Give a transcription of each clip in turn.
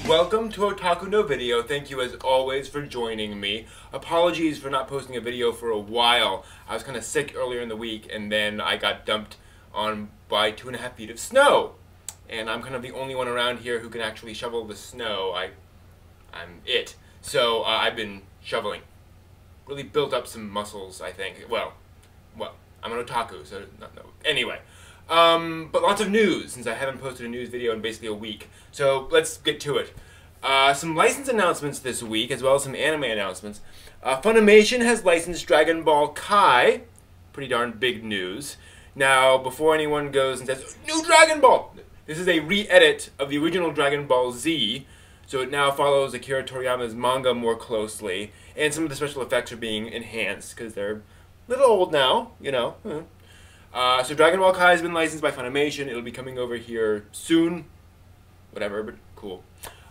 Welcome to Otaku no Video. Thank you as always for joining me. Apologies for not posting a video for a while. I was kind of sick earlier in the week and then I got dumped on by 2.5 feet of snow. And I'm kind of the only one around here who can actually shovel the snow. I'm it. So I've been shoveling. Really built up some muscles, I think. Well, I'm an otaku, so no. Anyway. But lots of news, since I haven't posted a news video in basically a week. So let's get to it. Some license announcements this week, as well as some anime announcements. Funimation has licensed Dragon Ball Kai. Pretty darn big news. Now, before anyone goes and says, new Dragon Ball! This is a re-edit of the original Dragon Ball Z, so it now follows Akira Toriyama's manga more closely, and some of the special effects are being enhanced, because they're a little old now, you know. So Dragon Ball Kai has been licensed by Funimation. It'll be coming over here soon. Whatever, but cool.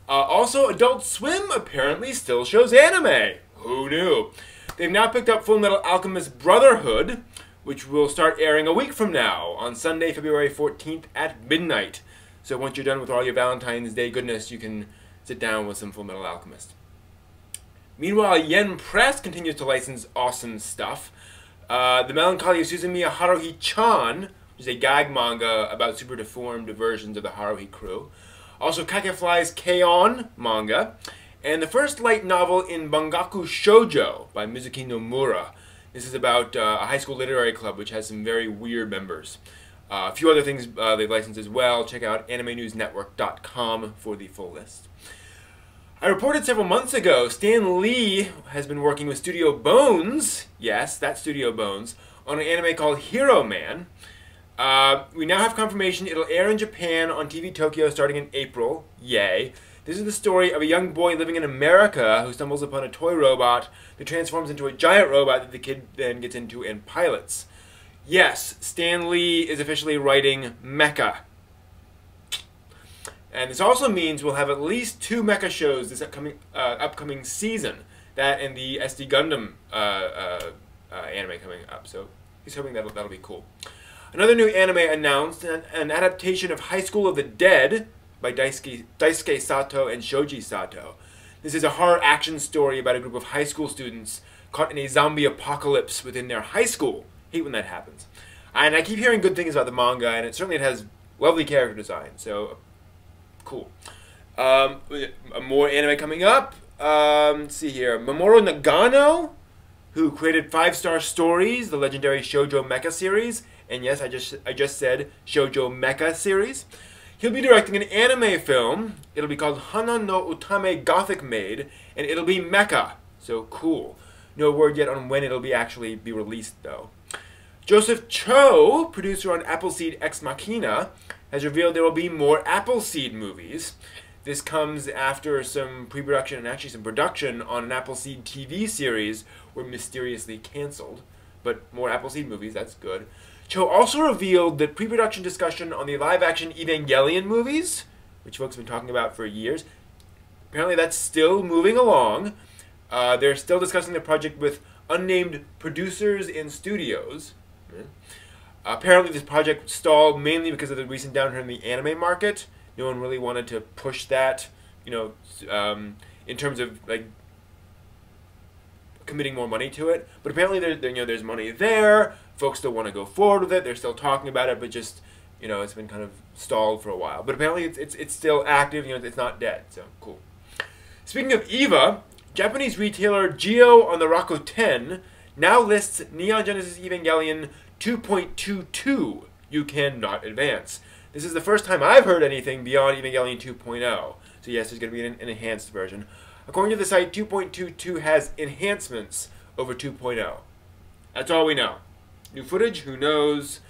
Also, Adult Swim apparently still shows anime. Who knew? They've now picked up Full Metal Alchemist Brotherhood, which will start airing a week from now, on Sunday, February 14th at midnight. So once you're done with all your Valentine's Day goodness, you can sit down with some Full Metal Alchemist. Meanwhile, Yen Press continues to license awesome stuff. The Melancholy of Suzumiya Haruhi-chan, which is a gag manga about super deformed versions of the Haruhi crew. Also, Kakefly's K-On! Manga. And the first light novel in Bangaku Shoujo by Mizuki Nomura. This is about a high school literary club which has some very weird members. A few other things they've licensed as well. Check out AnimeNewsNetwork.com for the full list. I reported several months ago, Stan Lee has been working with Studio Bones, yes, that's Studio Bones, on an anime called Hero Man. We now have confirmation it'll air in Japan on TV Tokyo starting in April, yay. This is the story of a young boy living in America who stumbles upon a toy robot that transforms into a giant robot that the kid then gets into and pilots. Yes, Stan Lee is officially writing Mecha. And this also means we'll have at least 2 mecha shows this upcoming season. That and the SD Gundam anime coming up. So he's hoping that'll be cool. Another new anime announced, an adaptation of High School of the Dead by Daisuke Sato and Shoji Sato. This is a horror action story about a group of high school students caught in a zombie apocalypse within their high school. Hate when that happens. And I keep hearing good things about the manga, and it has lovely character design. So cool. More anime coming up. Let's see here. Mamoru Nagano, who created 5-Star Stories, the legendary Shoujo Mecha series. And yes, I just said Shoujo Mecha series. He'll be directing an anime film. It'll be called Hana no Utame Gothic Maid, and it'll be mecha. So cool. No word yet on when it'll actually be released, though. Joseph Cho, producer on Appleseed Ex Machina, has revealed there will be more Appleseed movies. This comes after some pre-production and actually some production on an Appleseed TV series were mysteriously cancelled. But more Appleseed movies, that's good. Cho also revealed that pre-production discussion on the live-action Evangelion movies, which folks have been talking about for years, apparently that's still moving along. They're still discussing the project with unnamed producers and studios. Apparently this project stalled mainly because of the recent downturn in the anime market. No one really wanted to push that, you know, in terms of like committing more money to it. But apparently there's money there. Folks still want to go forward with it. They're still talking about it, but just, you know, it's been kind of stalled for a while. But apparently it's still active. You know, it's not dead. So cool. Speaking of EVA, Japanese retailer Geo on the Rakuten now lists Neon Genesis Evangelion 2.22, you cannot advance. This is the first time I've heard anything beyond Evangelion 2.0. So yes, there's going to be an enhanced version. According to the site, 2.22 has enhancements over 2.0. That's all we know. New footage, who knows?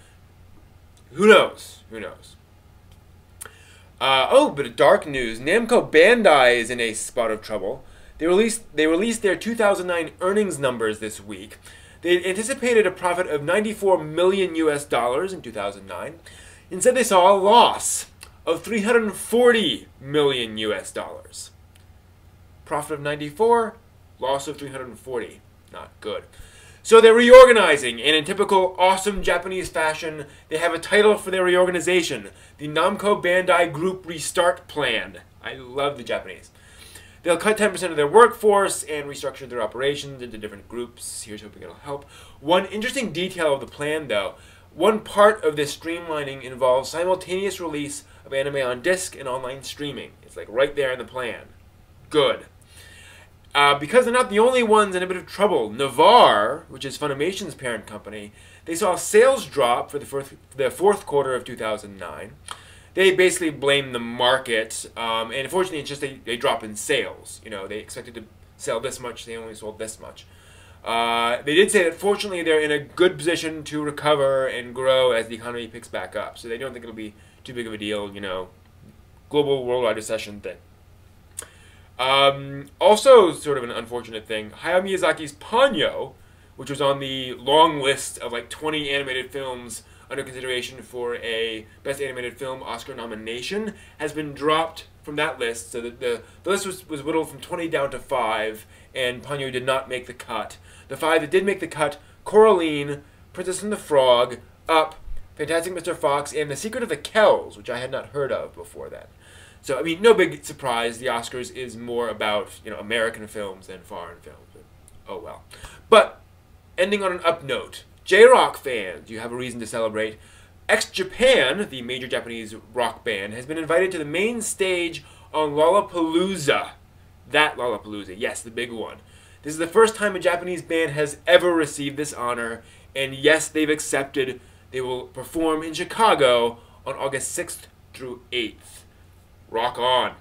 Who knows? Who knows? Oh, but dark news. Namco Bandai is in a spot of trouble. They released their 2009 earnings numbers this week. They anticipated a profit of $94 million in 2009. Instead, they saw a loss of $340 million. Profit of 94, loss of 340. Not good. So they're reorganizing, and in typical awesome Japanese fashion, they have a title for their reorganization, the Namco Bandai Group Restart Plan. I love the Japanese. They'll cut 10% of their workforce and restructure their operations into different groups. Here's hoping it'll help. One interesting detail of the plan, though, one part of this streamlining involves simultaneous release of anime on disc and online streaming. It's like right there in the plan. Good. Because they're not the only ones in a bit of trouble, Navar, which is Funimation's parent company, they saw a sales drop for the fourth quarter of 2009. They basically blame the market, and unfortunately it's just a drop in sales. You know, they expected to sell this much, they only sold this much. They did say that fortunately they're in a good position to recover and grow as the economy picks back up. So they don't think it'll be too big of a deal, you know, global worldwide recession thing. Also, sort of an unfortunate thing, Hayao Miyazaki's Ponyo, which was on the long list of like 20 animated films under consideration for a Best Animated Film Oscar nomination, has been dropped from that list. So the list was whittled from 20 down to 5, and Ponyo did not make the cut. The 5 that did make the cut, Coraline, Princess and the Frog, Up, Fantastic Mr. Fox, and The Secret of the Kells, which I had not heard of before that. So, I mean, no big surprise. The Oscars is more about, you know, American films than foreign films. But, oh well. But, ending on an up note, J-Rock fans, you have a reason to celebrate. X Japan, the major Japanese rock band, has been invited to the main stage on Lollapalooza. That Lollapalooza, yes, the big one. This is the first time a Japanese band has ever received this honor, and yes, they've accepted. They will perform in Chicago on August 6th through 8th. Rock on.